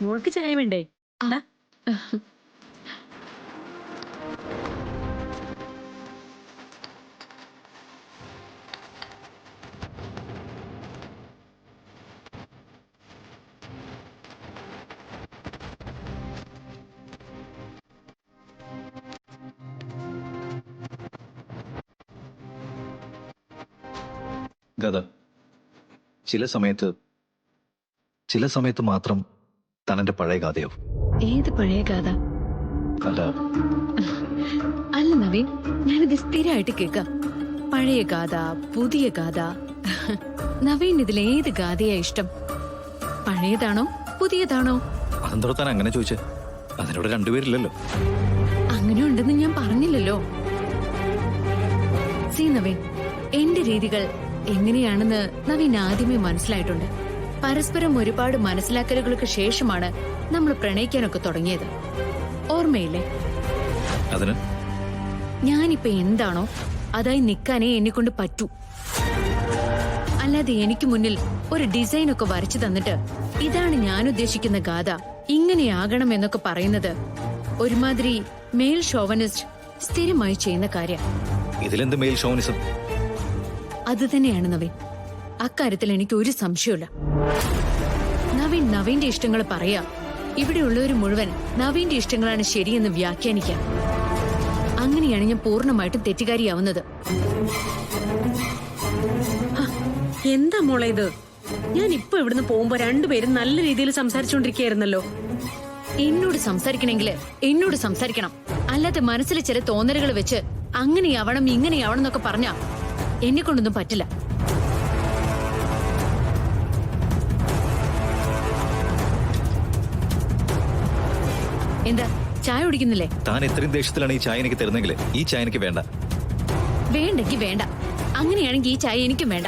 മോൾക്ക് ചായ വേണ്ടേ? ദാ. ഗദ, ചില സമയത്ത് മാത്രം താൻ എന്റെ പഴയ ഗാഥയാവും. ഏത് പഴയ ഗാഥ? അല്ല, അല്ല നവീൻ, ഞാനിത് സ്ഥിരമായിട്ട് കേൾക്കാം. പഴയ ഗാഥ, പുതിയ ഗാഥ. നവീൻ ഇതിൽ ഏത് ഗാഥയാ ഇഷ്ടം? പഴയതാണോ പുതിയതാണോ? അതെന്തോ താൻ അങ്ങനെ ചോദിച്ചേ? അതിനോട് രണ്ടുപേരില്ലല്ലോ. അങ്ങനെ ഉണ്ടെന്ന് ഞാൻ പറഞ്ഞില്ലല്ലോ. സി നവീൻ, എന്റെ രീതികൾ എങ്ങനെയാണെന്ന് നവീൻ ആദ്യമേ മനസ്സിലായിട്ടുണ്ട്. പരസ്പരം ഒരുപാട് മനസ്സിലാക്കലുകൾക്ക് ശേഷമാണ് നമ്മൾ പ്രണയിക്കാനൊക്കെ തുടങ്ങിയത്. ഓർമ്മയില്ലേ? അതിന് ഞാനിപ്പോ എന്താണോ അതായി നിൽക്കാനേ എന്നെ കൊണ്ട് പറ്റൂ. അല്ലാതെ എനിക്ക് മുന്നിൽ ഒരു ഡിസൈൻ ഒക്കെ വരച്ചു തന്നിട്ട് ഇതാണ് ഞാൻ ഉദ്ദേശിക്കുന്ന ഗാഥ, ഇങ്ങനെയാകണം എന്നൊക്കെ പറയുന്നത് ഒരുമാതിരി മെയിൽ ഷോവനിസ്റ്റ് സ്ഥിരമായി ചെയ്യുന്ന കാര്യം. ഇതിലെന്ത് മെയിൽ ഷോവനിസം? അത് തന്നെയാണ് നവീൻ. അക്കാര്യത്തിൽ എനിക്ക് ഒരു സംശയമില്ല. നവീന്റെ ഇഷ്ടങ്ങൾ പറയാ, ഇവിടെയുള്ളവർ മുഴുവൻ നവീന്റെ ഇഷ്ടങ്ങളാണ് ശരിയെന്ന് വ്യാഖ്യാനിക്കാം. അങ്ങനെയാണ് ഞാൻ പൂർണ്ണമായിട്ടും തെറ്റുകാരിയാവുന്നത്. എന്താ മോളെ ഇത്? ഞാൻ ഇപ്പൊ ഇവിടുന്ന് പോകുമ്പോ രണ്ടുപേരും നല്ല രീതിയിൽ സംസാരിച്ചോണ്ടിരിക്കുകയായിരുന്നല്ലോ. എന്നോട് സംസാരിക്കണമെങ്കിൽ എന്നോട് സംസാരിക്കണം. അല്ലാതെ മനസ്സിൽ ചില തോന്നലുകൾ വെച്ച് അങ്ങനെയാവണം ഇങ്ങനെയാവണം എന്നൊക്കെ പറഞ്ഞാ എന്നെ കൊണ്ടൊന്നും പറ്റില്ല. എന്താ ചായ കുടിക്കുന്നില്ലേ? താൻ എത്രയും ദേഷ്യത്തിലാണ് ഈ ചായ എനിക്ക് തരുന്നെങ്കിൽ ഈ ചായ എനിക്ക് വേണ്ട. വേണ്ടെങ്കി വേണ്ട. അങ്ങനെയാണെങ്കിൽ ഈ ചായ എനിക്കും വേണ്ട.